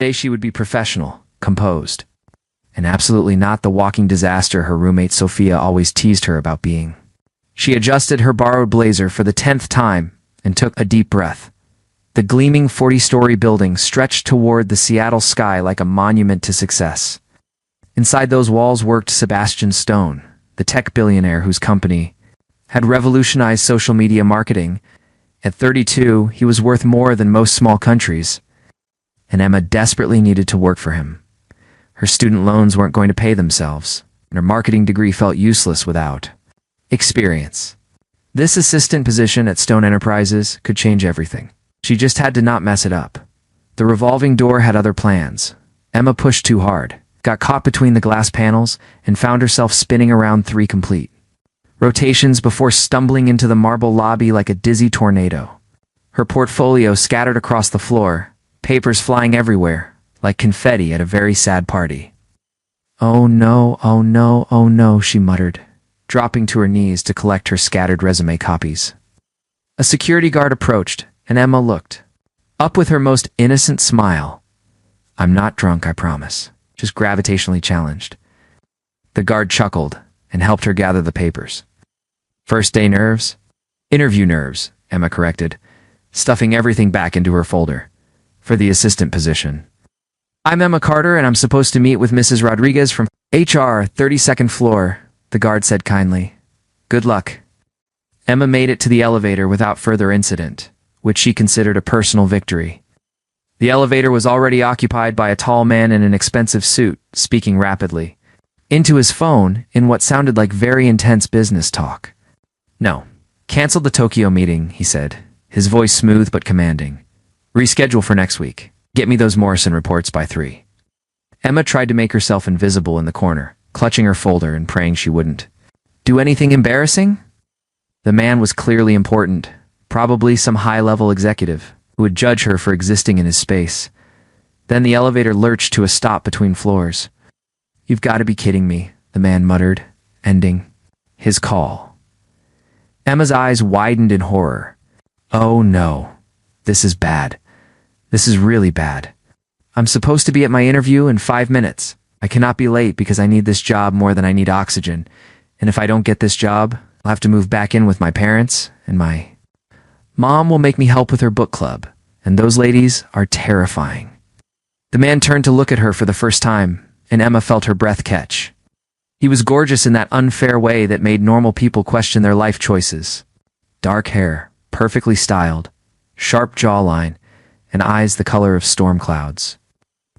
Today she would be professional, composed, and absolutely not the walking disaster her roommate Sophia always teased her about being. She adjusted her borrowed blazer for the 10th time and took a deep breath. The gleaming 40-story building stretched toward the Seattle sky like a monument to success. Inside those walls worked Sebastian Stone, the tech billionaire whose company had revolutionized social media marketing. At 32, he was worth more than most small countries, and Emma desperately needed to work for him. Her student loans weren't going to pay themselves, and her marketing degree felt useless without experience. This assistant position at Stone Enterprises could change everything. She just had to not mess it up. The revolving door had other plans. Emma pushed too hard, got caught between the glass panels, and found herself spinning around 3 complete rotations before stumbling into the marble lobby like a dizzy tornado. Her portfolio scattered across the floor, papers flying everywhere, like confetti at a very sad party. "Oh no, oh no, oh no," she muttered, dropping to her knees to collect her scattered resume copies. A security guard approached, and Emma looked up with her most innocent smile. "I'm not drunk, I promise. Just gravitationally challenged." The guard chuckled and helped her gather the papers. "First day nerves?" "Interview nerves," Emma corrected, stuffing everything back into her folder. "For the assistant position." "I'm Emma Carter, and I'm supposed to meet with Mrs. Rodriguez from HR, 32nd floor," the guard said kindly. "Good luck." Emma made it to the elevator without further incident, which she considered a personal victory. The elevator was already occupied by a tall man in an expensive suit, speaking rapidly into his phone in what sounded like very intense business talk. "No. Canceled the Tokyo meeting," he said, his voice smooth but commanding. "Reschedule for next week. Get me those Morrison reports by 3. Emma tried to make herself invisible in the corner, clutching her folder and praying she wouldn't do anything embarrassing. The man was clearly important, probably some high-level executive who would judge her for existing in his space. Then the elevator lurched to a stop between floors. "You've got to be kidding me," the man muttered, ending his call. Emma's eyes widened in horror. "Oh no. This is bad. This is really bad. I'm supposed to be at my interview in 5 minutes. I cannot be late because I need this job more than I need oxygen. And if I don't get this job, I'll have to move back in with my parents, and my mom will make me help with her book club. And those ladies are terrifying." The man turned to look at her for the first time, and Emma felt her breath catch. He was gorgeous in that unfair way that made normal people question their life choices. Dark hair, perfectly styled, sharp jawline, and eyes the color of storm clouds.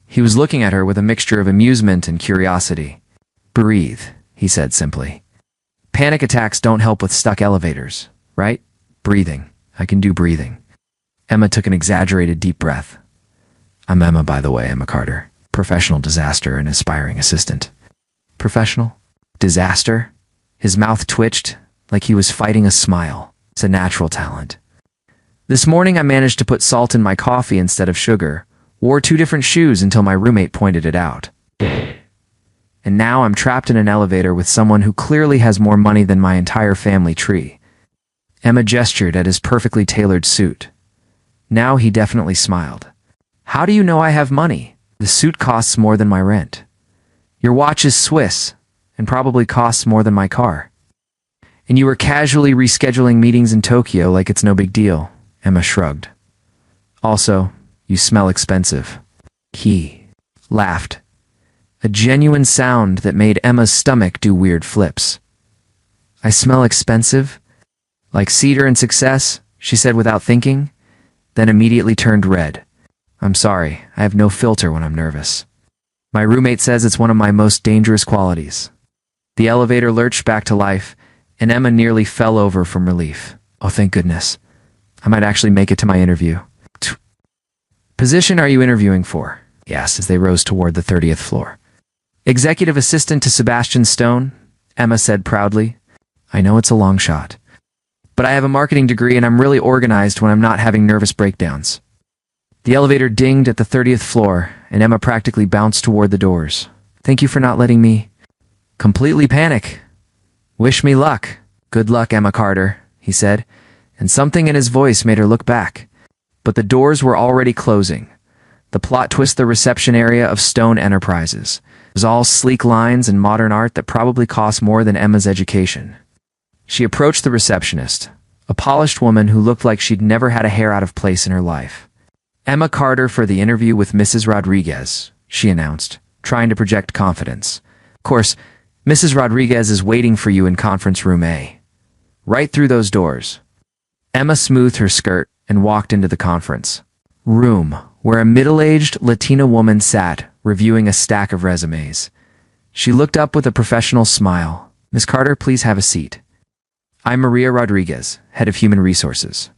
He was looking at her with a mixture of amusement and curiosity. "Breathe," he said simply. "Panic attacks don't help with stuck elevators, right? Breathing. I can do breathing." Emma took an exaggerated deep breath. "I'm Emma, by the way, Emma Carter. Professional disaster and aspiring assistant." "Professional? Disaster?" His mouth twitched, like he was fighting a smile. "It's a natural talent. This morning I managed to put salt in my coffee instead of sugar, wore 2 different shoes until my roommate pointed it out. And now I'm trapped in an elevator with someone who clearly has more money than my entire family tree." Emma gestured at his perfectly tailored suit. Now he definitely smiled. "How do you know I have money? The suit costs more than my rent. Your watch is Swiss, and probably costs more than my car. And you were casually rescheduling meetings in Tokyo like it's no big deal." Emma shrugged. "Also, you smell expensive." He laughed, a genuine sound that made Emma's stomach do weird flips. "I smell expensive? Like cedar and success?" she said without thinking, then immediately turned red. "I'm sorry, I have no filter when I'm nervous. My roommate says it's one of my most dangerous qualities." The elevator lurched back to life, and Emma nearly fell over from relief. "Oh, thank goodness. I might actually make it to my interview." "Position are you interviewing for?" he asked as they rose toward the 30th floor. "Executive assistant to Sebastian Stone," Emma said proudly. "I know it's a long shot, but I have a marketing degree and I'm really organized when I'm not having nervous breakdowns." The elevator dinged at the 30th floor, and Emma practically bounced toward the doors. "Thank you for not letting me completely panic." "Wish me luck." "Good luck, Emma Carter," he said, and something in his voice made her look back. But the doors were already closing. The plot twists the reception area of Stone Enterprises. It was all sleek lines and modern art that probably cost more than Emma's education. She approached the receptionist, a polished woman who looked like she'd never had a hair out of place in her life. "Emma Carter for the interview with Mrs. Rodriguez," she announced, trying to project confidence. "Of course, Mrs. Rodriguez is waiting for you in conference room A. Right through those doors." Emma smoothed her skirt and walked into the conference room, where a middle-aged Latina woman sat, reviewing a stack of resumes. She looked up with a professional smile. "Miss Carter, please have a seat. I'm Maria Rodriguez, Head of Human Resources."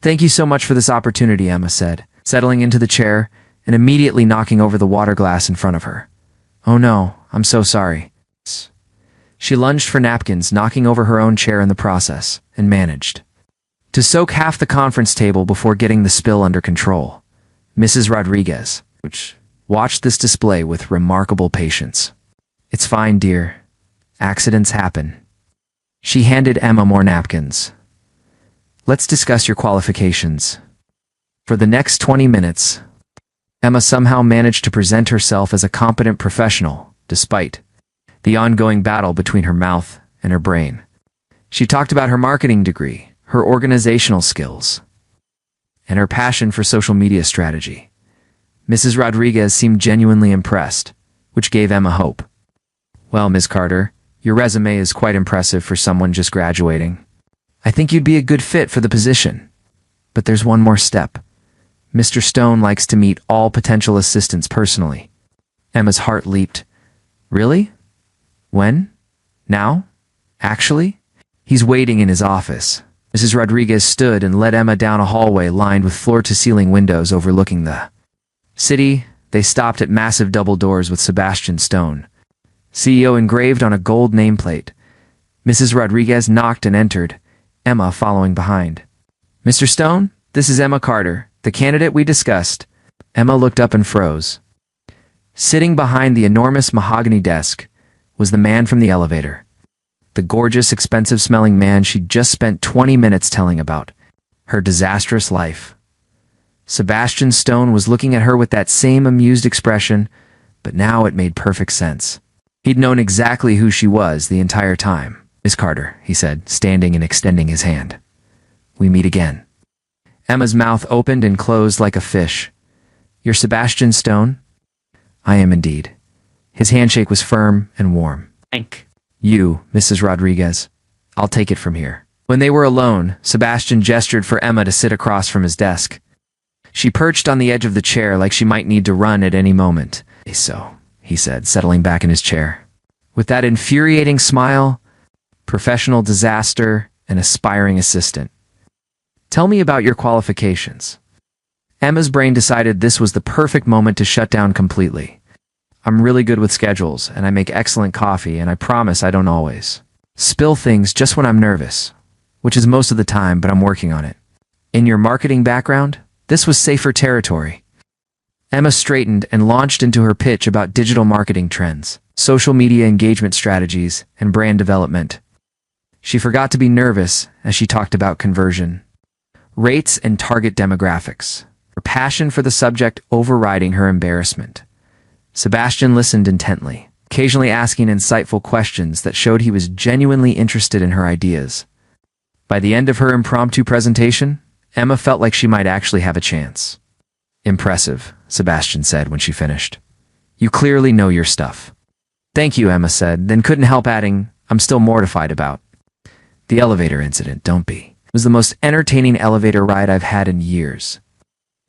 "Thank you so much for this opportunity," Emma said, settling into the chair and immediately knocking over the water glass in front of her. "Oh no, I'm so sorry." She lunged for napkins, knocking over her own chair in the process, and managed to soak half the conference table before getting the spill under control. Mrs. Rodriguez, which watched this display with remarkable patience. "It's fine, dear. Accidents happen." She handed Emma more napkins. "Let's discuss your qualifications." For the next 20 minutes, Emma somehow managed to present herself as a competent professional, despite the ongoing battle between her mouth and her brain. She talked about her marketing degree, her organizational skills, and her passion for social media strategy. Mrs. Rodriguez seemed genuinely impressed, which gave Emma hope. "Well, Ms. Carter, your resume is quite impressive for someone just graduating. I think you'd be a good fit for the position. But there's one more step. Mr. Stone likes to meet all potential assistants personally." Emma's heart leaped. "Really? When? Now? Actually?" "He's waiting in his office." Mrs. Rodriguez stood and led Emma down a hallway lined with floor-to-ceiling windows overlooking the city. They stopped at massive double doors with Sebastian Stone, CEO, engraved on a gold nameplate. Mrs. Rodriguez knocked and entered, Emma following behind. "Mr. Stone, this is Emma Carter, the candidate we discussed." Emma looked up and froze. Sitting behind the enormous mahogany desk was the man from the elevator. The gorgeous, expensive-smelling man she'd just spent 20 minutes telling about her disastrous life. Sebastian Stone was looking at her with that same amused expression, but now it made perfect sense. He'd known exactly who she was the entire time. "Miss Carter," he said, standing and extending his hand. "We meet again." Emma's mouth opened and closed like a fish. "You're Sebastian Stone?" "I am indeed." His handshake was firm and warm. "Thank you, Mrs. Rodriguez. I'll take it from here." When they were alone, Sebastian gestured for Emma to sit across from his desk. She perched on the edge of the chair like she might need to run at any moment. "So," he said, settling back in his chair. With that infuriating smile, professional disaster, and aspiring assistant. "Tell me about your qualifications." Emma's brain decided this was the perfect moment to shut down completely. "I'm really good with schedules, and I make excellent coffee, and I promise I don't always spill things just when I'm nervous, which is most of the time, but I'm working on it." "In your marketing background?" This was safer territory. Emma straightened and launched into her pitch about digital marketing trends, social media engagement strategies, and brand development. She forgot to be nervous as she talked about conversion rates and target demographics, her passion for the subject overriding her embarrassment. Sebastian listened intently, occasionally asking insightful questions that showed he was genuinely interested in her ideas. By the end of her impromptu presentation, Emma felt like she might actually have a chance. "Impressive," Sebastian said when she finished. "You clearly know your stuff." "Thank you," Emma said, then couldn't help adding, "I'm still mortified about the elevator incident, don't be. It was the most entertaining elevator ride I've had in years."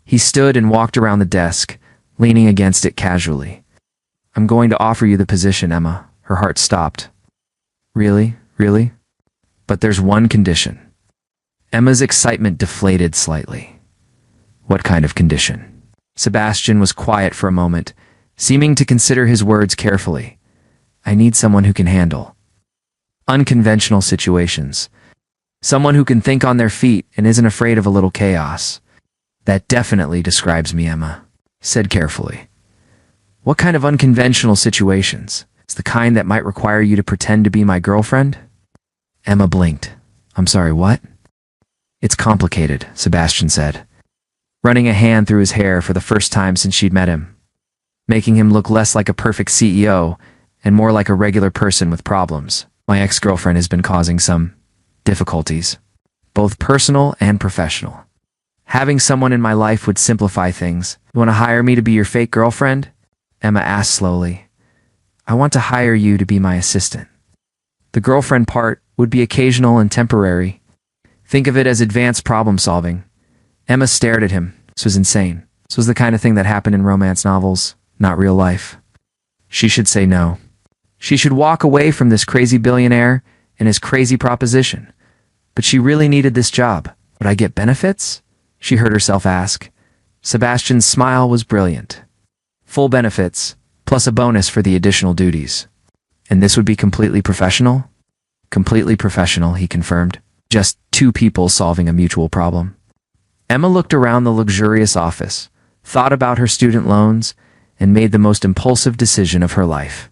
He stood and walked around the desk, leaning against it casually. "I'm going to offer you the position, Emma." Her heart stopped. "Really? Really? But there's one condition." Emma's excitement deflated slightly. "What kind of condition?" Sebastian was quiet for a moment, seeming to consider his words carefully. "I need someone who can handle unconventional situations. Someone who can think on their feet and isn't afraid of a little chaos." "That definitely describes me," Emma said carefully. "What kind of unconventional situations? It's the kind that might require you to pretend to be my girlfriend?" Emma blinked. "I'm sorry, what?" "It's complicated," Sebastian said. running a hand through his hair for the first time since she'd met him, making him look less like a perfect CEO and more like a regular person with problems. My ex-girlfriend has been causing some difficulties, both personal and professional. Having someone in my life would simplify things. You want to hire me to be your fake girlfriend? Emma asked slowly. I want to hire you to be my assistant. The girlfriend part would be occasional and temporary. Think of it as advanced problem solving. Emma stared at him. This was insane. This was the kind of thing that happened in romance novels, not real life. She should say no. She should walk away from this crazy billionaire and his crazy proposition. But she really needed this job. Would I get benefits? She heard herself ask. Sebastian's smile was brilliant. Full benefits, plus a bonus for the additional duties. And this would be completely professional? Completely professional, he confirmed. Just two people solving a mutual problem. Emma looked around the luxurious office, thought about her student loans, and made the most impulsive decision of her life.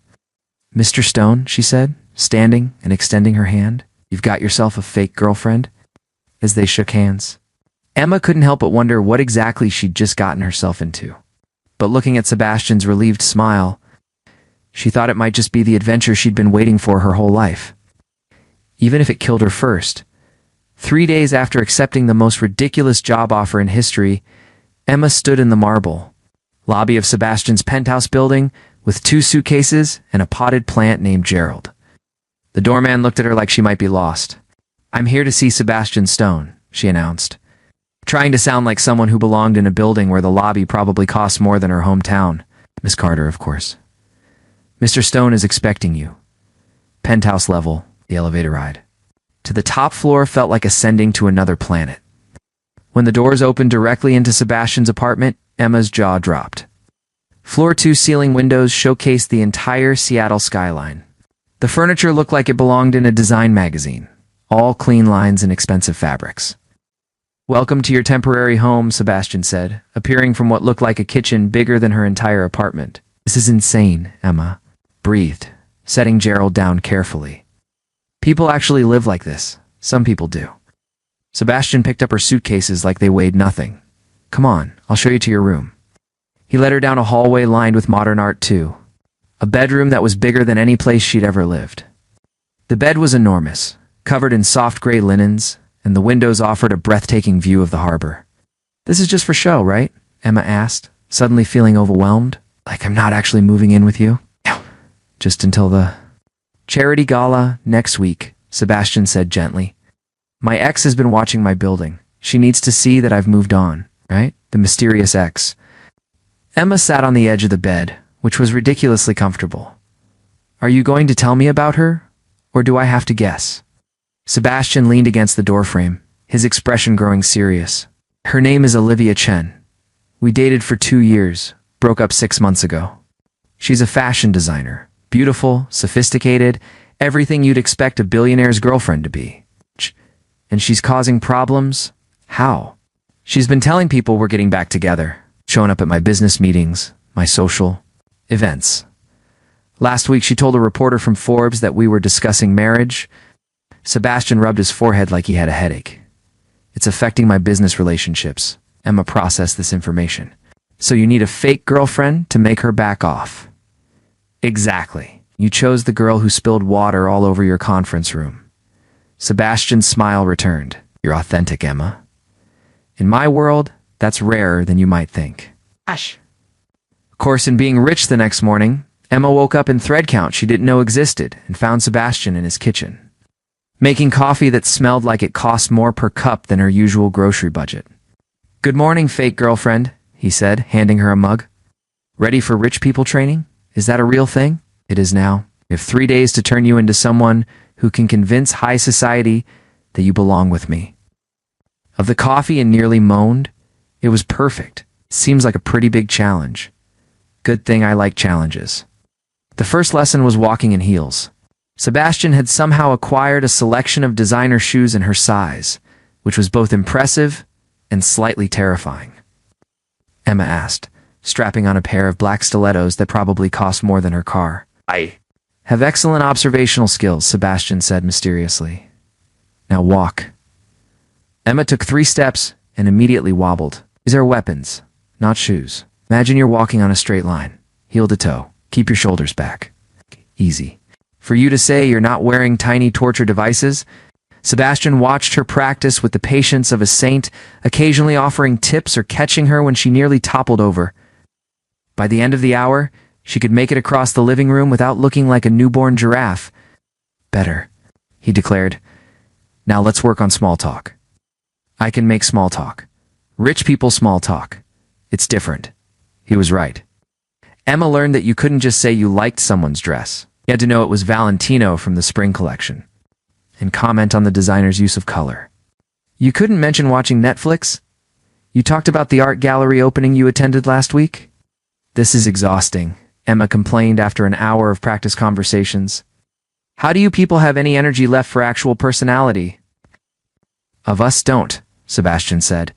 Mr. Stone, she said, standing and extending her hand, you've got yourself a fake girlfriend? As they shook hands. Emma couldn't help but wonder what exactly she'd just gotten herself into. But looking at Sebastian's relieved smile, she thought it might just be the adventure she'd been waiting for her whole life. Even if it killed her first. 3 days after accepting the most ridiculous job offer in history, Emma stood in the marble lobby of Sebastian's penthouse building with 2 suitcases and a potted plant named Gerald. The doorman looked at her like she might be lost. I'm here to see Sebastian Stone, she announced, trying to sound like someone who belonged in a building where the lobby probably costs more than her hometown. Miss Carter, of course. Mr. Stone is expecting you. Penthouse level, the elevator ride to the top floor felt like ascending to another planet. When the doors opened directly into Sebastian's apartment, Emma's jaw dropped. Floor 2 ceiling windows showcased the entire Seattle skyline. The furniture looked like it belonged in a design magazine, all clean lines and expensive fabrics. Welcome to your temporary home, Sebastian said, appearing from what looked like a kitchen bigger than her entire apartment. This is insane, Emma breathed, setting Gerald down carefully. People actually live like this. Some people do. Sebastian picked up her suitcases like they weighed nothing. Come on, I'll show you to your room. He led her down a hallway lined with modern art too. A bedroom that was bigger than any place she'd ever lived. The bed was enormous, covered in soft gray linens, and the windows offered a breathtaking view of the harbor. This is just for show, right? Emma asked, suddenly feeling overwhelmed. Like I'm not actually moving in with you? Just until the charity gala next week, Sebastian said gently. My ex has been watching my building. She needs to see that I've moved on, right? The mysterious ex. Emma sat on the edge of the bed, which was ridiculously comfortable. Are you going to tell me about her, or do I have to guess? Sebastian leaned against the doorframe, his expression growing serious. Her name is Olivia Chen. We dated for 2 years, broke up 6 months ago. She's a fashion designer, beautiful, sophisticated, everything you'd expect a billionaire's girlfriend to be. And she's causing problems? How? She's been telling people we're getting back together, showing up at my business meetings, my social events. Last week she told a reporter from Forbes that we were discussing marriage. Sebastian rubbed his forehead like he had a headache. It's affecting my business relationships. Emma processed this information. So you need a fake girlfriend to make her back off. Exactly. You chose the girl who spilled water all over your conference room. Sebastian's smile returned. You're authentic, Emma. In my world, that's rarer than you might think. Ash. Of course, in being rich the next morning, Emma woke up in thread count she didn't know existed and found Sebastian in his kitchen, making coffee that smelled like it cost more per cup than her usual grocery budget. Good morning, fake girlfriend, he said, handing her a mug. Ready for rich people training? Is that a real thing? It is now. You have 3 days to turn you into someone who can convince high society that you belong with me. Of the coffee and nearly moaned, it was perfect. Seems like a pretty big challenge. Good thing I like challenges. The first lesson was walking in heels. Sebastian had somehow acquired a selection of designer shoes in her size, which was both impressive and slightly terrifying. Emma asked, strapping on a pair of black stilettos that probably cost more than her car. I have excellent observational skills, Sebastian said mysteriously. Now walk. Emma took 3 steps and immediately wobbled. These are weapons, not shoes. Imagine you're walking on a straight line, heel to toe. Keep your shoulders back. Easy. For you to say you're not wearing tiny torture devices? Sebastian watched her practice with the patience of a saint, occasionally offering tips or catching her when she nearly toppled over. By the end of the hour, she could make it across the living room without looking like a newborn giraffe. Better, he declared. Now let's work on small talk. I can make small talk. Rich people small talk. It's different. He was right. Emma learned that you couldn't just say you liked someone's dress. You had to know it was Valentino from the spring collection, and comment on the designer's use of color. You couldn't mention watching Netflix? You talked about the art gallery opening you attended last week? This is exhausting, Emma complained after an hour of practice conversations. How do you people have any energy left for actual personality? Of us don't, Sebastian said,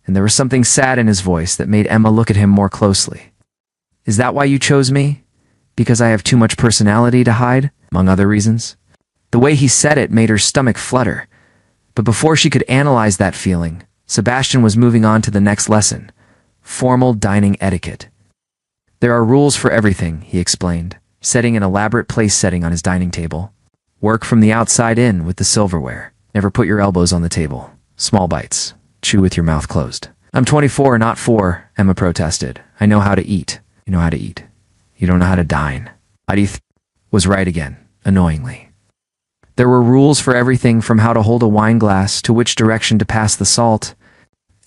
and there was something sad in his voice that made Emma look at him more closely. Is that why you chose me? Because I have too much personality to hide, among other reasons? The way he said it made her stomach flutter. But before she could analyze that feeling, Sebastian was moving on to the next lesson: formal dining etiquette. There are rules for everything, he explained, setting an elaborate place setting on his dining table. Work from the outside in with the silverware. Never put your elbows on the table. Small bites. Chew with your mouth closed. I'm 24, not 4, Emma protested. I know how to eat. You know how to eat. You don't know how to dine. Adith was right again, annoyingly. There were rules for everything from how to hold a wine glass to which direction to pass the salt.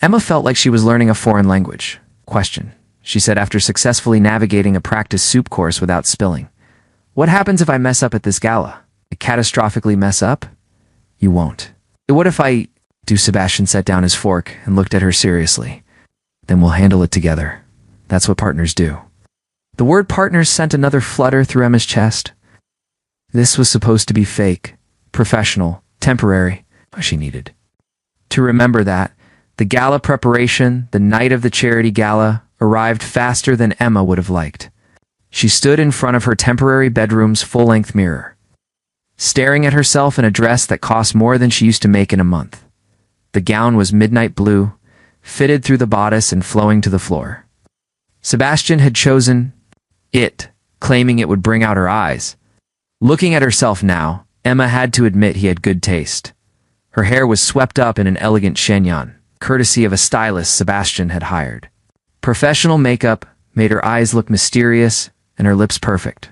Emma felt like she was learning a foreign language. Question, she said after successfully navigating a practice soup course without spilling. What happens if I mess up at this gala? I catastrophically mess up? You won't. What if I do? Sebastian set down his fork and looked at her seriously. Then we'll handle it together. That's what partners do. The word partners sent another flutter through Emma's chest. This was supposed to be fake, professional, temporary, but she needed to remember that. The gala preparation, the night of the charity gala, arrived faster than Emma would have liked. She stood in front of her temporary bedroom's full-length mirror, staring at herself in a dress that cost more than she used to make in a month. The gown was midnight blue, fitted through the bodice and flowing to the floor. Sebastian had chosen it, claiming it would bring out her eyes. Looking at herself now, Emma had to admit he had good taste. Her hair was swept up in an elegant chignon, courtesy of a stylist Sebastian had hired. Professional makeup made her eyes look mysterious and her lips perfect.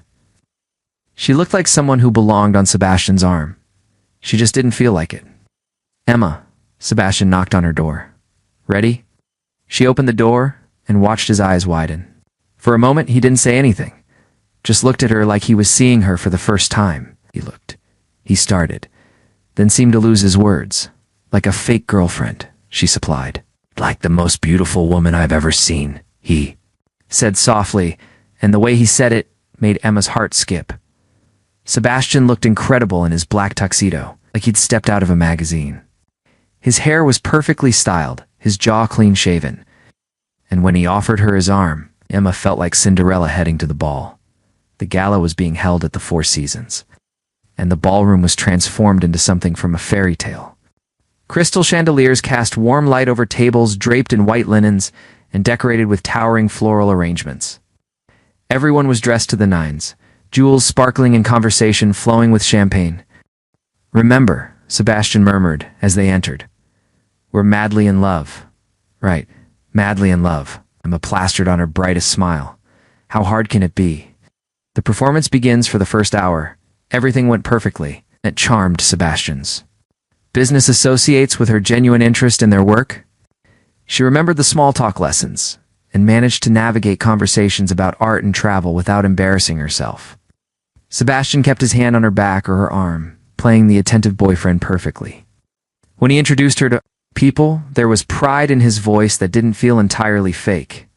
She looked like someone who belonged on Sebastian's arm. She just didn't feel like it. Emma, Sebastian knocked on her door. Ready? She opened the door and watched his eyes widen. For a moment, he didn't say anything, just looked at her like he was seeing her for the first time. He started, then seemed to lose his words. Like a fake girlfriend, she supplied. Like the most beautiful woman I've ever seen, he said softly, and the way he said it made Emma's heart skip. Sebastian looked incredible in his black tuxedo, like he'd stepped out of a magazine. His hair was perfectly styled, his jaw clean-shaven, and when he offered her his arm, Emma felt like Cinderella heading to the ball. The gala was being held at the Four Seasons, and the ballroom was transformed into something from a fairy tale. Crystal chandeliers cast warm light over tables draped in white linens and decorated with towering floral arrangements. Everyone was dressed to the nines, jewels sparkling in conversation flowing with champagne. Remember, Sebastian murmured as they entered. We're madly in love. Right, madly in love. Emma plastered on her brightest smile. How hard can it be? The performance begins for the first hour. Everything went perfectly. It charmed Sebastian's business associates with her genuine interest in their work. She remembered the small talk lessons and managed to navigate conversations about art and travel without embarrassing herself. Sebastian kept his hand on her back or her arm, playing the attentive boyfriend perfectly. When he introduced her to people, there was pride in his voice that didn't feel entirely fake.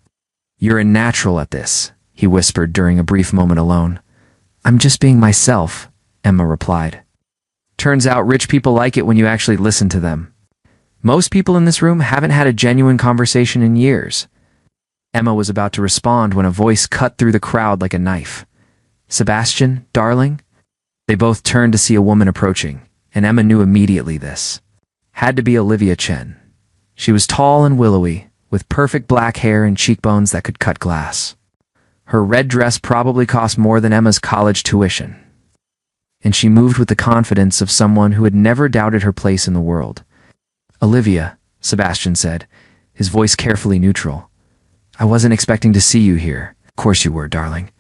You're a natural at this, he whispered during a brief moment alone. I'm just being myself, Emma replied. Turns out rich people like it when you actually listen to them. Most people in this room haven't had a genuine conversation in years. Emma was about to respond when a voice cut through the crowd like a knife. Sebastian, darling? They both turned to see a woman approaching, and Emma knew immediately this. Had to be Olivia Chen. She was tall and willowy, with perfect black hair and cheekbones that could cut glass. Her red dress probably cost more than Emma's college tuition, and she moved with the confidence of someone who had never doubted her place in the world. "Olivia," Sebastian said, his voice carefully neutral. "I wasn't expecting to see you here." "Of course you were, darling.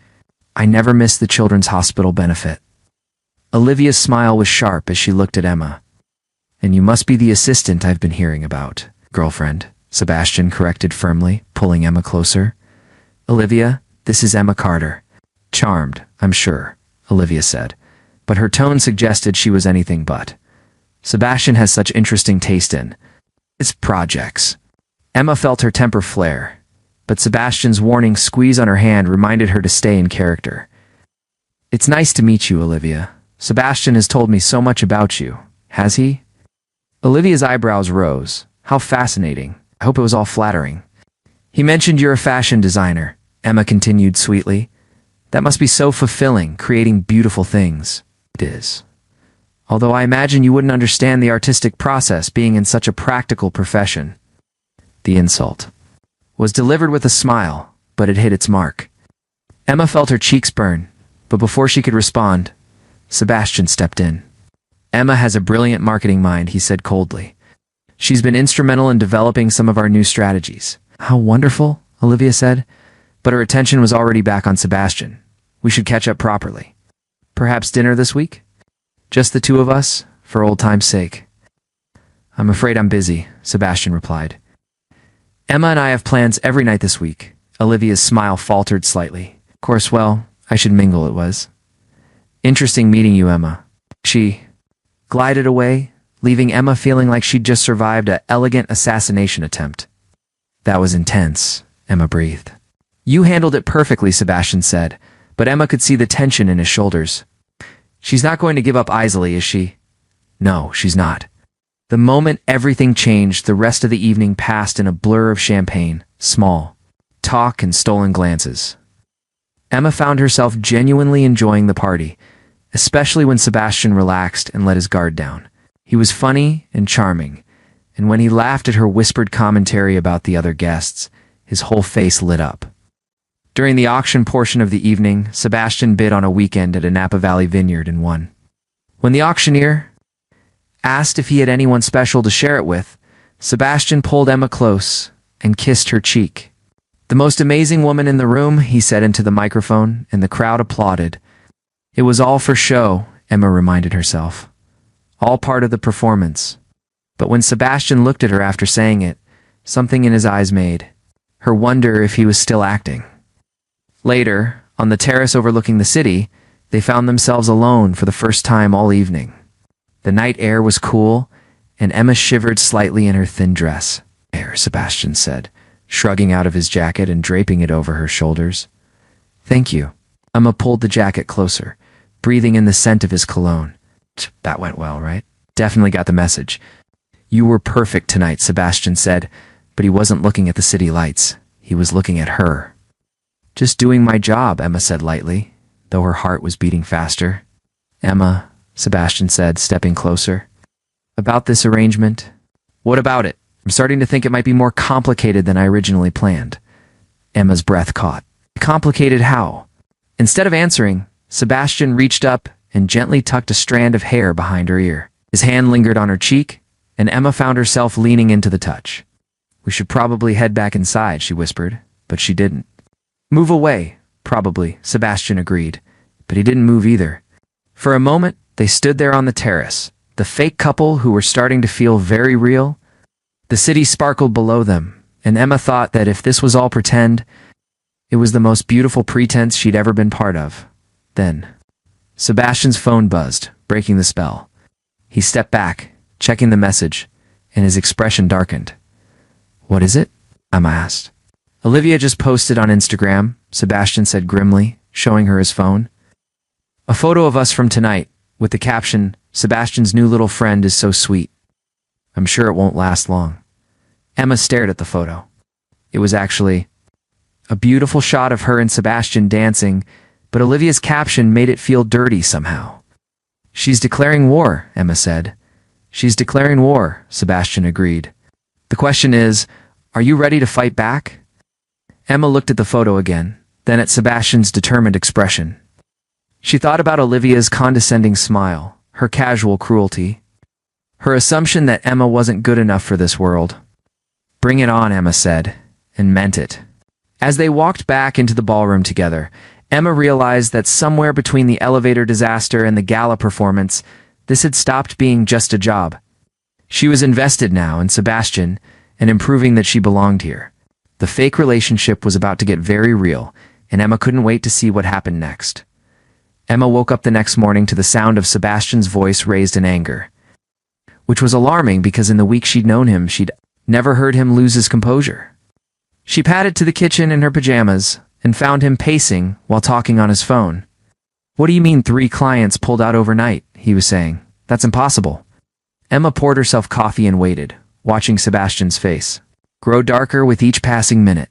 I never missed the Children's Hospital benefit." Olivia's smile was sharp as she looked at Emma. "And you must be the assistant I've been hearing about." "Girlfriend," Sebastian corrected firmly, pulling Emma closer. "Olivia, this is Emma Carter." "Charmed, I'm sure," Olivia said, but her tone suggested she was anything but. Sebastian has such interesting taste in his projects. Emma felt her temper flare, but Sebastian's warning squeeze on her hand reminded her to stay in character. "It's nice to meet you, Olivia. Sebastian has told me so much about you. Has he?" Olivia's eyebrows rose. "How fascinating. I hope it was all flattering." "He mentioned you're a fashion designer," Emma continued sweetly. "That must be so fulfilling, creating beautiful things." "It is. Although I imagine you wouldn't understand the artistic process being in such a practical profession." The insult was delivered with a smile, but it hit its mark. Emma felt her cheeks burn, but before she could respond, Sebastian stepped in. "Emma has a brilliant marketing mind," he said coldly. "She's been instrumental in developing some of our new strategies." "How wonderful," Olivia said, but her attention was already back on Sebastian. "We should catch up properly. Perhaps dinner this week? Just the two of us, for old time's sake." "I'm afraid I'm busy," Sebastian replied. "Emma and I have plans every night this week." Olivia's smile faltered slightly. "Of course, well, I should mingle," it was. "Interesting meeting you, Emma." She glided away, leaving Emma feeling like she'd just survived an elegant assassination attempt. "That was intense," Emma breathed. "You handled it perfectly," Sebastian said, but Emma could see the tension in his shoulders. "She's not going to give up easily, is she?" "No, she's not." The moment everything changed, the rest of the evening passed in a blur of champagne, small talk, and stolen glances. Emma found herself genuinely enjoying the party, especially when Sebastian relaxed and let his guard down. He was funny and charming, and when he laughed at her whispered commentary about the other guests, his whole face lit up. During the auction portion of the evening, Sebastian bid on a weekend at a Napa Valley vineyard and won. When the auctioneer asked if he had anyone special to share it with, Sebastian pulled Emma close and kissed her cheek. "The most amazing woman in the room," he said into the microphone, and the crowd applauded. It was all for show, Emma reminded herself. All part of the performance. But when Sebastian looked at her after saying it, something in his eyes made her wonder if he was still acting. Later, on the terrace overlooking the city, they found themselves alone for the first time all evening. The night air was cool, and Emma shivered slightly in her thin dress. "Air," Sebastian said, shrugging out of his jacket and draping it over her shoulders. "Thank you." Emma pulled the jacket closer, breathing in the scent of his cologne. "That went well, right?" "Definitely got the message." "You were perfect tonight," Sebastian said, but he wasn't looking at the city lights. He was looking at her. "Just doing my job," Emma said lightly, though her heart was beating faster. "Emma," Sebastian said, stepping closer. "About this arrangement?" "What about it? I'm starting to think it might be more complicated than I originally planned." Emma's breath caught. "Complicated how?" Instead of answering, Sebastian reached up and gently tucked a strand of hair behind her ear. His hand lingered on her cheek, and Emma found herself leaning into the touch. "We should probably head back inside," she whispered, but she didn't. "Move away, probably," Sebastian agreed, but he didn't move either. For a moment, they stood there on the terrace, the fake couple who were starting to feel very real. The city sparkled below them, and Emma thought that if this was all pretend, it was the most beautiful pretense she'd ever been part of. Then, Sebastian's phone buzzed, breaking the spell. He stepped back, checking the message, and his expression darkened. "What is it?" Emma asked. "Olivia just posted on Instagram," Sebastian said grimly, showing her his phone. "A photo of us from tonight, with the caption, 'Sebastian's new little friend is so sweet.' I'm sure it won't last long." Emma stared at the photo. It was actually a beautiful shot of her and Sebastian dancing, but Olivia's caption made it feel dirty somehow. "She's declaring war," Emma said. "She's declaring war," Sebastian agreed. "The question is, Are you ready to fight back? Emma looked at the photo again, then at Sebastian's determined expression. She thought about Olivia's condescending smile, her casual cruelty, her assumption that Emma wasn't good enough for this world. Bring it on, Emma said, and meant it. As they walked back into the ballroom together, Emma realized that somewhere between the elevator disaster and the gala performance, this had stopped being just a job. She was invested now in Sebastian and in proving that she belonged here. The fake relationship was about to get very real, and Emma couldn't wait to see what happened next. Emma woke up the next morning to the sound of Sebastian's voice raised in anger, which was alarming because in the week she'd known him, she'd never heard him lose his composure. She padded to the kitchen in her pajamas and found him pacing while talking on his phone. What do you mean 3 clients pulled out overnight? He was saying. That's impossible. Emma poured herself coffee and waited, watching Sebastian's face grow darker with each passing minute.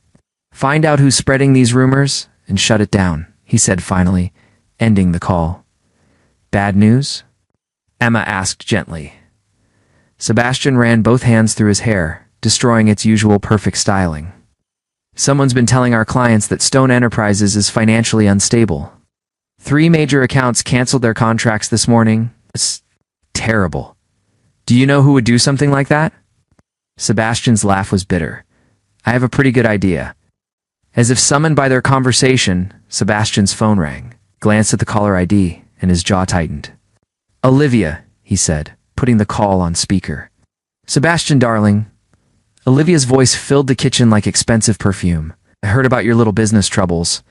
Find out who's spreading these rumors and shut it down, he said finally, ending the call. Bad news? Emma asked gently. Sebastian ran both hands through his hair, destroying its usual perfect styling. Someone's been telling our clients that Stone Enterprises is financially unstable. 3 major accounts canceled their contracts this morning. It's terrible. Do you know who would do something like that? Sebastian's laugh was bitter. I have a pretty good idea. As if summoned by their conversation, Sebastian's phone rang, glanced at the caller ID, and his jaw tightened. Olivia, he said, putting the call on speaker. Sebastian, darling. Olivia's voice filled the kitchen like expensive perfume. I heard about your little business troubles.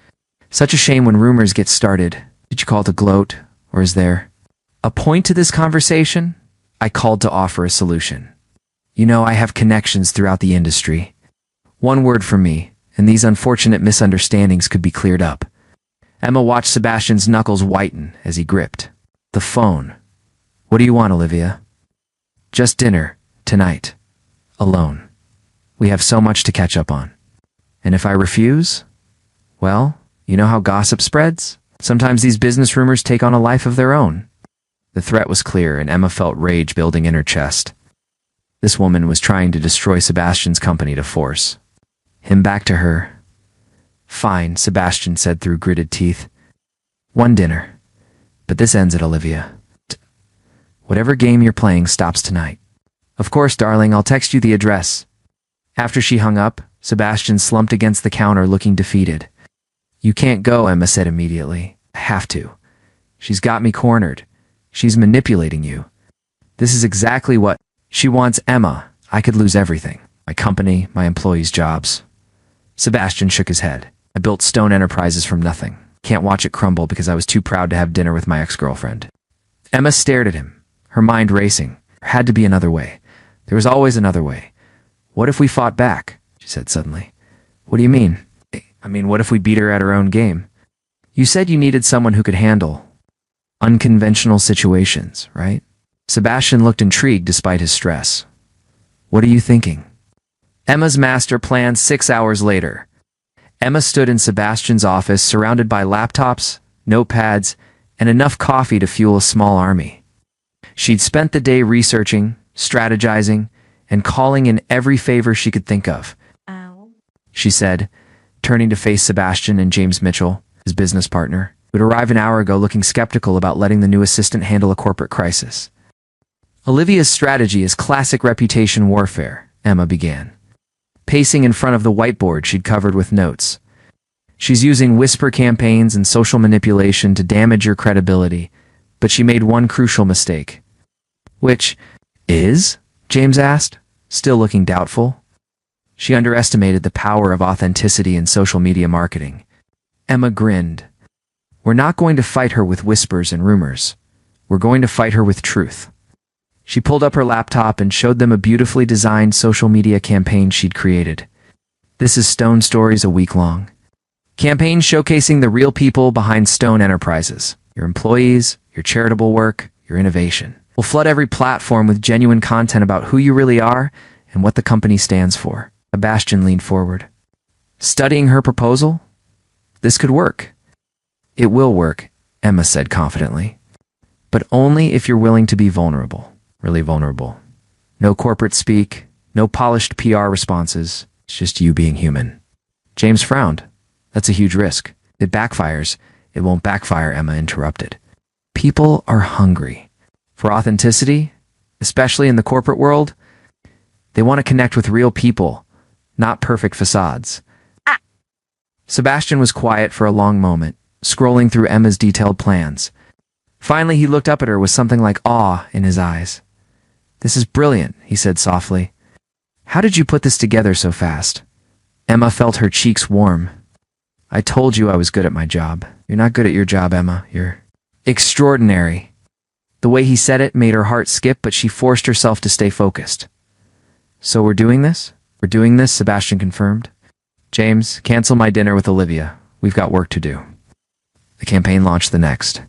Such a shame when rumors get started. Did you call to gloat, or is there a point to this conversation? I called to offer a solution. You know, I have connections throughout the industry. One word from me, and these unfortunate misunderstandings could be cleared up. Emma watched Sebastian's knuckles whiten as he gripped the phone. What do you want, Olivia? Just dinner, tonight. Alone. We have so much to catch up on. And if I refuse? Well, you know how gossip spreads? Sometimes these business rumors take on a life of their own. The threat was clear, and Emma felt rage building in her chest. This woman was trying to destroy Sebastian's company to force him back to her. Fine, Sebastian said through gritted teeth. One dinner. But this ends it, Olivia. Whatever game you're playing stops tonight. Of course, darling, I'll text you the address. After she hung up, Sebastian slumped against the counter looking defeated. You can't go, Emma said immediately. I have to. She's got me cornered. She's manipulating you. This is exactly what she wants, Emma. I could lose everything. My company, my employees' jobs. Sebastian shook his head. I built Stone Enterprises from nothing. Can't watch it crumble because I was too proud to have dinner with my ex-girlfriend. Emma stared at him, her mind racing. There had to be another way. There was always another way. What if we fought back? She said suddenly. What do you mean? I mean, what if we beat her at her own game? You said you needed someone who could handle unconventional situations, right? Sebastian looked intrigued despite his stress. What are you thinking? Emma's master plan 6 hours later. Emma stood in Sebastian's office surrounded by laptops, notepads, and enough coffee to fuel a small army. She'd spent the day researching, strategizing, and calling in every favor she could think of. Ow. She said, turning to face Sebastian and James Mitchell, his business partner, who'd arrived an hour ago looking skeptical about letting the new assistant handle a corporate crisis. Olivia's strategy is classic reputation warfare, Emma began, pacing in front of the whiteboard she'd covered with notes. She's using whisper campaigns and social manipulation to damage your credibility, but she made one crucial mistake. Which is? James asked, still looking doubtful. She underestimated the power of authenticity in social media marketing. Emma grinned. We're not going to fight her with whispers and rumors. We're going to fight her with truth. She pulled up her laptop and showed them a beautifully designed social media campaign she'd created. This is Stone Stories a week long. Campaign showcasing the real people behind Stone Enterprises. Your employees, your charitable work, your innovation. We'll flood every platform with genuine content about who you really are and what the company stands for. Sebastian leaned forward. Studying her proposal? This could work. It will work, Emma said confidently. But only if you're willing to be vulnerable. Really vulnerable. No corporate speak, no polished PR responses, It's just you being human. James frowned. That's a huge risk. It backfires. It won't backfire, Emma interrupted. People are hungry for authenticity, especially in the corporate world. They want to connect with real people, not perfect facades. Sebastian was quiet for a long moment, scrolling through Emma's detailed plans. Finally, he looked up at her with something like awe in his eyes. This is brilliant, he said softly. How did you put this together so fast? Emma felt her cheeks warm. I told you I was good at my job. You're not good at your job, Emma. You're extraordinary. The way he said it made her heart skip, but she forced herself to stay focused. So we're doing this? We're doing this, Sebastian confirmed. James, cancel my dinner with Olivia. We've got work to do. The campaign launched the next.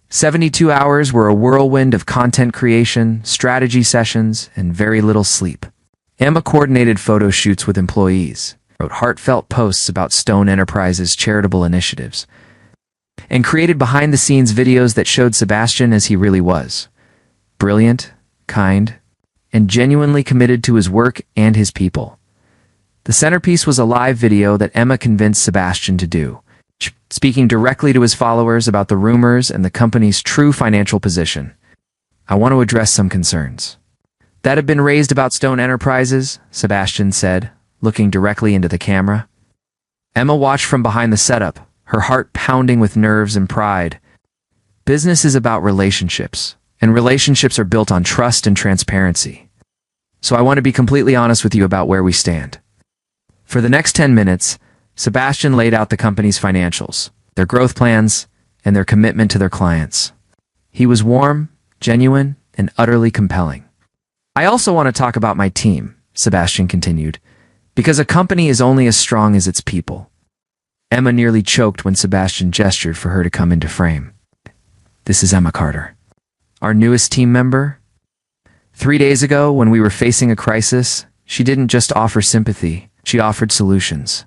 72 hours were a whirlwind of content creation, strategy sessions, and very little sleep. Emma coordinated photo shoots with employees, wrote heartfelt posts about Stone Enterprises' charitable initiatives, and created behind-the-scenes videos that showed Sebastian as he really was. Brilliant, kind, and genuinely committed to his work and his people. The centerpiece was a live video that Emma convinced Sebastian to do, speaking directly to his followers about the rumors and the company's true financial position. I want to address some concerns that have been raised about Stone Enterprises, Sebastian said, looking directly into the camera. Emma watched from behind the setup, her heart pounding with nerves and pride. Business is about relationships, and relationships are built on trust and transparency. So I want to be completely honest with you about where we stand. For the next 10 minutes, Sebastian laid out the company's financials, their growth plans, and their commitment to their clients. He was warm, genuine, and utterly compelling. I also want to talk about my team, Sebastian continued, because a company is only as strong as its people. Emma nearly choked when Sebastian gestured for her to come into frame. This is Emma Carter, our newest team member. 3 days ago, when we were facing a crisis, she didn't just offer sympathy, she offered solutions.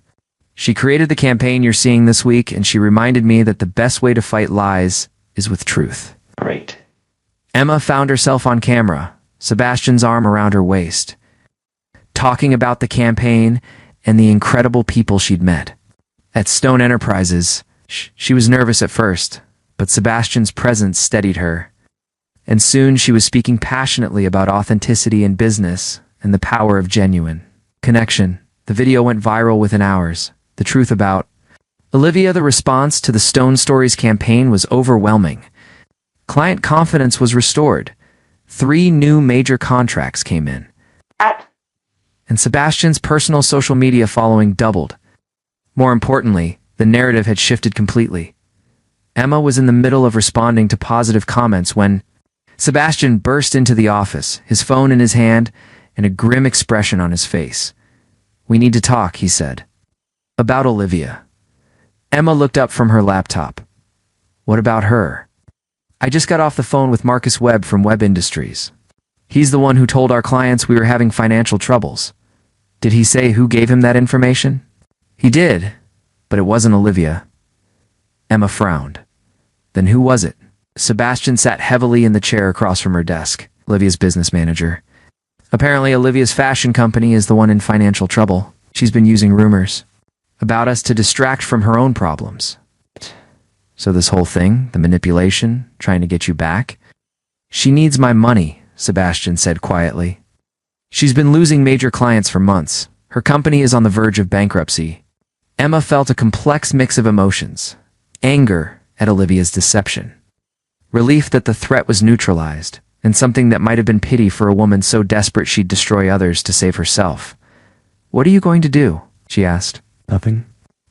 She created the campaign you're seeing this week, and she reminded me that the best way to fight lies is with truth. Great. Emma found herself on camera, Sebastian's arm around her waist, talking about the campaign and the incredible people she'd met. At Stone Enterprises, she was nervous at first, but Sebastian's presence steadied her. And soon she was speaking passionately about authenticity in business and the power of genuine connection. The video went viral within hours. The truth about Olivia, the response to the Stone Stories campaign was overwhelming. Client confidence was restored. 3 new major contracts came in. And Sebastian's personal social media following doubled. More importantly, the narrative had shifted completely. Emma was in the middle of responding to positive comments when Sebastian burst into the office, his phone in his hand and a grim expression on his face. We need to talk, he said. About Olivia. Emma looked up from her laptop. What about her? I just got off the phone with Marcus Webb from Webb Industries. He's the one who told our clients we were having financial troubles. Did he say who gave him that information? He did, but it wasn't Olivia. Emma frowned. Then who was it? Sebastian sat heavily in the chair across from her desk, Olivia's business manager. Apparently, Olivia's fashion company is the one in financial trouble. She's been using rumors about us to distract from her own problems. So this whole thing, the manipulation, trying to get you back? She needs my money, Sebastian said quietly. She's been losing major clients for months. Her company is on the verge of bankruptcy. Emma felt a complex mix of emotions. Anger at Olivia's deception. Relief that the threat was neutralized, and something that might have been pity for a woman so desperate she'd destroy others to save herself. What are you going to do? She asked. Nothing.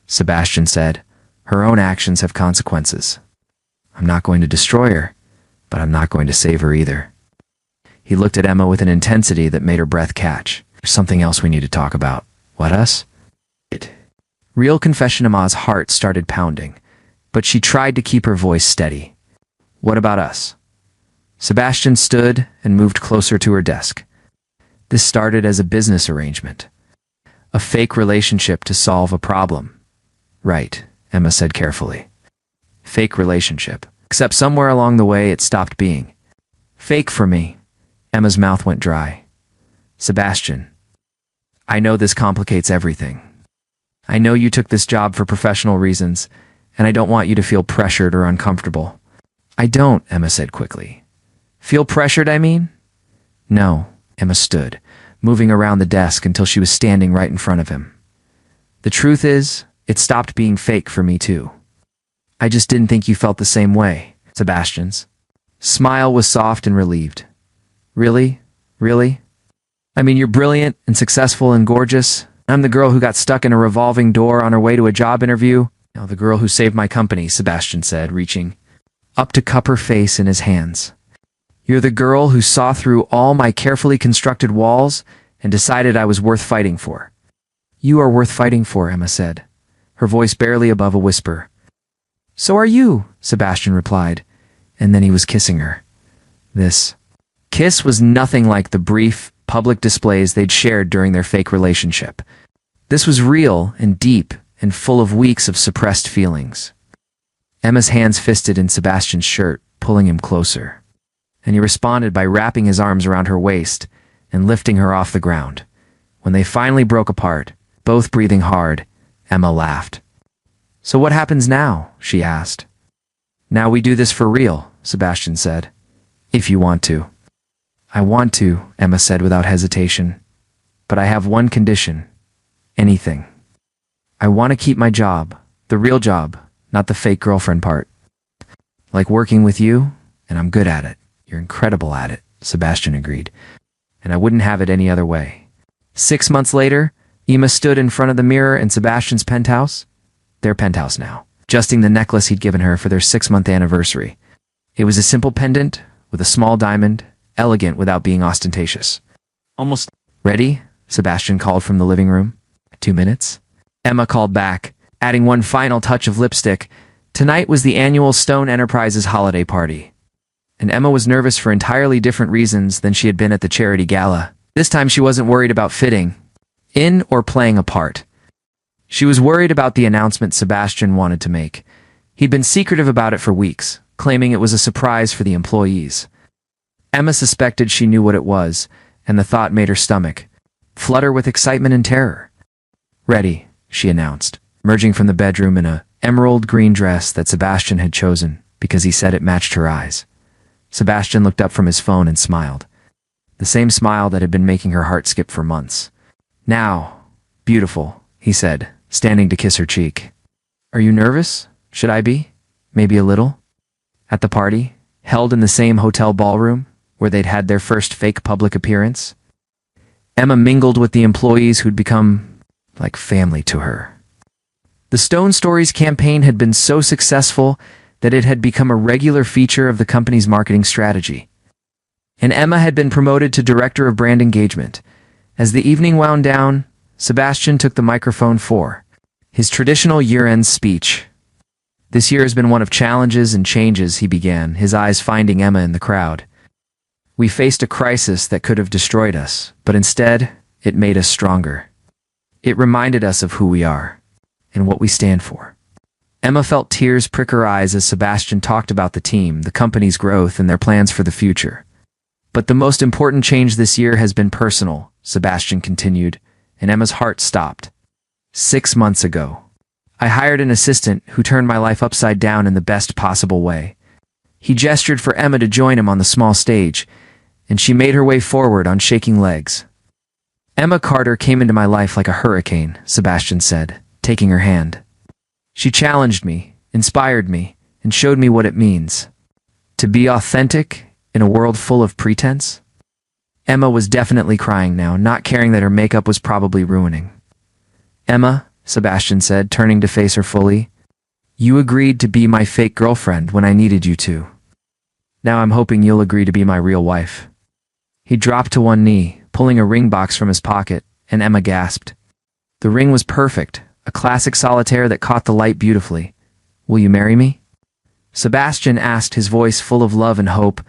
Sebastian said. Her own actions have consequences. I'm not going to destroy her, but I'm not going to save her either. He looked at Emma with an intensity that made her breath catch. There's something else we need to talk about. What, us? Real confession, Emma's heart started pounding, but she tried to keep her voice steady. What about us? Sebastian stood and moved closer to her desk. This started as a business arrangement. A fake relationship to solve a problem. Right, Emma said carefully. Fake relationship. Except somewhere along the way it stopped being. Fake for me. Emma's mouth went dry. Sebastian, I know this complicates everything. I know you took this job for professional reasons, and I don't want you to feel pressured or uncomfortable. I don't, Emma said quickly. Feel pressured, I mean? No, Emma stood, moving around the desk until she was standing right in front of him. The truth is, it stopped being fake for me too. I just didn't think you felt the same way, Sebastian's smile was soft and relieved. Really? Really? I mean, you're brilliant and successful and gorgeous. I'm the girl who got stuck in a revolving door on her way to a job interview. No, the girl who saved my company, Sebastian said, reaching up to cup her face in his hands. You're the girl who saw through all my carefully constructed walls and decided I was worth fighting for. You are worth fighting for, Emma said, her voice barely above a whisper. So are you, Sebastian replied, and then he was kissing her. This kiss was nothing like the brief, public displays they'd shared during their fake relationship. This was real and deep and full of weeks of suppressed feelings. Emma's hands fisted in Sebastian's shirt, pulling him closer, and he responded by wrapping his arms around her waist and lifting her off the ground. When they finally broke apart, both breathing hard, Emma laughed. So what happens now? She asked. Now we do this for real, Sebastian said. If you want to. I want to, Emma said without hesitation. But I have one condition. Anything. I want to keep my job, the real job, not the fake girlfriend part. Like working with you, and I'm good at it. You're incredible at it, Sebastian agreed. And I wouldn't have it any other way. 6 months later, Emma stood in front of the mirror in Sebastian's penthouse. Their penthouse now, adjusting the necklace he'd given her for their 6-month anniversary. It was a simple pendant with a small diamond, elegant without being ostentatious. Almost ready, Sebastian called from the living room. 2 minutes? Emma called back, adding one final touch of lipstick. Tonight was the annual Stone Enterprises holiday party. And Emma was nervous for entirely different reasons than she had been at the charity gala. This time she wasn't worried about fitting in or playing a part. She was worried about the announcement Sebastian wanted to make. He'd been secretive about it for weeks, claiming it was a surprise for the employees. Emma suspected she knew what it was, and the thought made her stomach flutter with excitement and terror. Ready, she announced, emerging from the bedroom in a emerald green dress that Sebastian had chosen because he said it matched her eyes. Sebastian looked up from his phone and smiled. The same smile that had been making her heart skip for months. Now, beautiful, he said, standing to kiss her cheek. Are you nervous? Should I be? Maybe a little? At the party, held in the same hotel ballroom, where they'd had their first fake public appearance, Emma mingled with the employees who'd become like family to her. The Stone Stories campaign had been so successful that it had become a regular feature of the company's marketing strategy. And Emma had been promoted to Director of Brand Engagement. As the evening wound down, Sebastian took the microphone for his traditional year-end speech. This year has been one of challenges and changes, he began, his eyes finding Emma in the crowd. We faced a crisis that could have destroyed us, but instead, it made us stronger. It reminded us of who we are and what we stand for. Emma felt tears prick her eyes as Sebastian talked about the team, the company's growth, and their plans for the future. But the most important change this year has been personal, Sebastian continued, and Emma's heart stopped. 6 months ago, I hired an assistant who turned my life upside down in the best possible way. He gestured for Emma to join him on the small stage, and she made her way forward on shaking legs. Emma Carter came into my life like a hurricane, Sebastian said, taking her hand. She challenged me, inspired me, and showed me what it means to be authentic in a world full of pretense. Emma was definitely crying now, not caring that her makeup was probably ruining. Emma, Sebastian said, turning to face her fully, you agreed to be my fake girlfriend when I needed you to. Now I'm hoping you'll agree to be my real wife. He dropped to one knee, pulling a ring box from his pocket, and Emma gasped. The ring was perfect, a classic solitaire that caught the light beautifully. Will you marry me? Sebastian asked, his voice full of love and hope.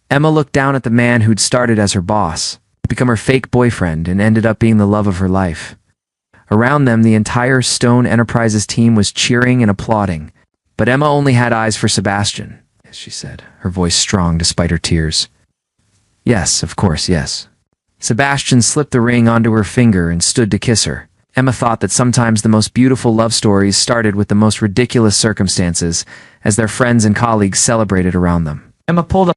Emma looked down at the man who'd started as her boss, become her fake boyfriend, and ended up being the love of her life. Around them, the entire Stone Enterprises team was cheering and applauding, but Emma only had eyes for Sebastian, as she said, her voice strong despite her tears. Yes, of course, yes. Sebastian slipped the ring onto her finger and stood to kiss her. Emma thought that sometimes the most beautiful love stories started with the most ridiculous circumstances, as their friends and colleagues celebrated around them. Emma pulled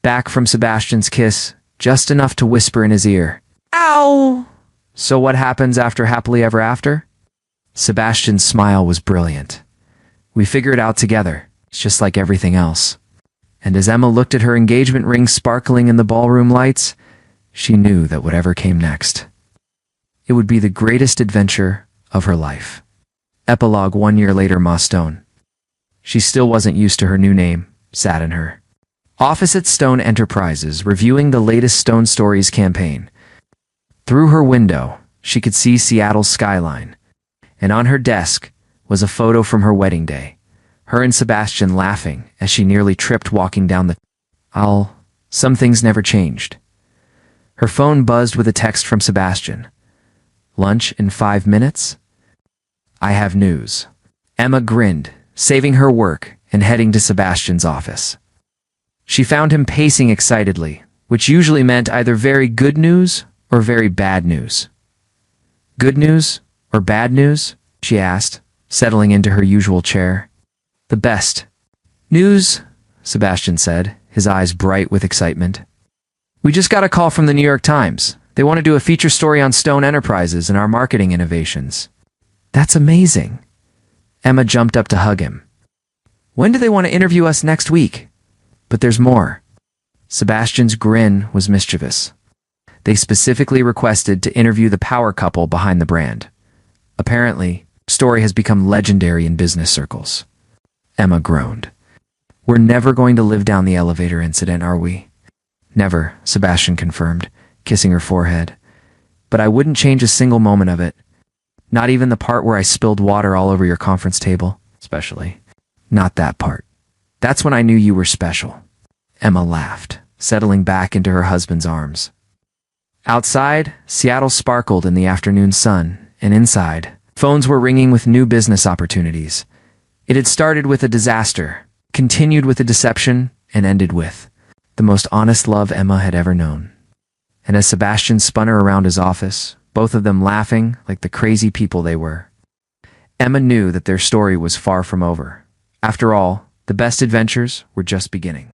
back from Sebastian's kiss, just enough to whisper in his ear, "Ow!" "So what happens after happily ever after?" Sebastian's smile was brilliant. "We figure it out together. It's just like everything else." And as Emma looked at her engagement ring sparkling in the ballroom lights, she knew that whatever came next, it would be the greatest adventure of her life. Epilogue 1 year later, Ma Stone. She still wasn't used to her new name, saddened her. Office at Stone Enterprises, reviewing the latest Stone Stories campaign. Through her window, she could see Seattle's skyline, and on her desk was a photo from her wedding day, her and Sebastian laughing as she nearly tripped walking down the aisle. Some things never changed. Her phone buzzed with a text from Sebastian. "Lunch in 5 minutes? I have news." Emma grinned, saving her work and heading to Sebastian's office. She found him pacing excitedly, which usually meant either very good news or very bad news. "Good news or bad news?" she asked, settling into her usual chair. "The best news," Sebastian said, his eyes bright with excitement. "We just got a call from the New York Times. They want to do a feature story on Stone Enterprises and our marketing innovations." "That's amazing." Emma jumped up to hug him. "When do they want to interview us next week?" "But there's more." Sebastian's grin was mischievous. "They specifically requested to interview the power couple behind the brand. Apparently, the story has become legendary in business circles." Emma groaned. "We're never going to live down the elevator incident, are we?" "Never," Sebastian confirmed, kissing her forehead. "But I wouldn't change a single moment of it. Not even the part where I spilled water all over your conference table, especially. Not that part. That's when I knew you were special." Emma laughed, settling back into her husband's arms. Outside, Seattle sparkled in the afternoon sun, and inside, phones were ringing with new business opportunities. It had started with a disaster, continued with a deception, and ended with the most honest love Emma had ever known. And as Sebastian spun her around his office, both of them laughing like the crazy people they were, Emma knew that their story was far from over. After all, the best adventures were just beginning.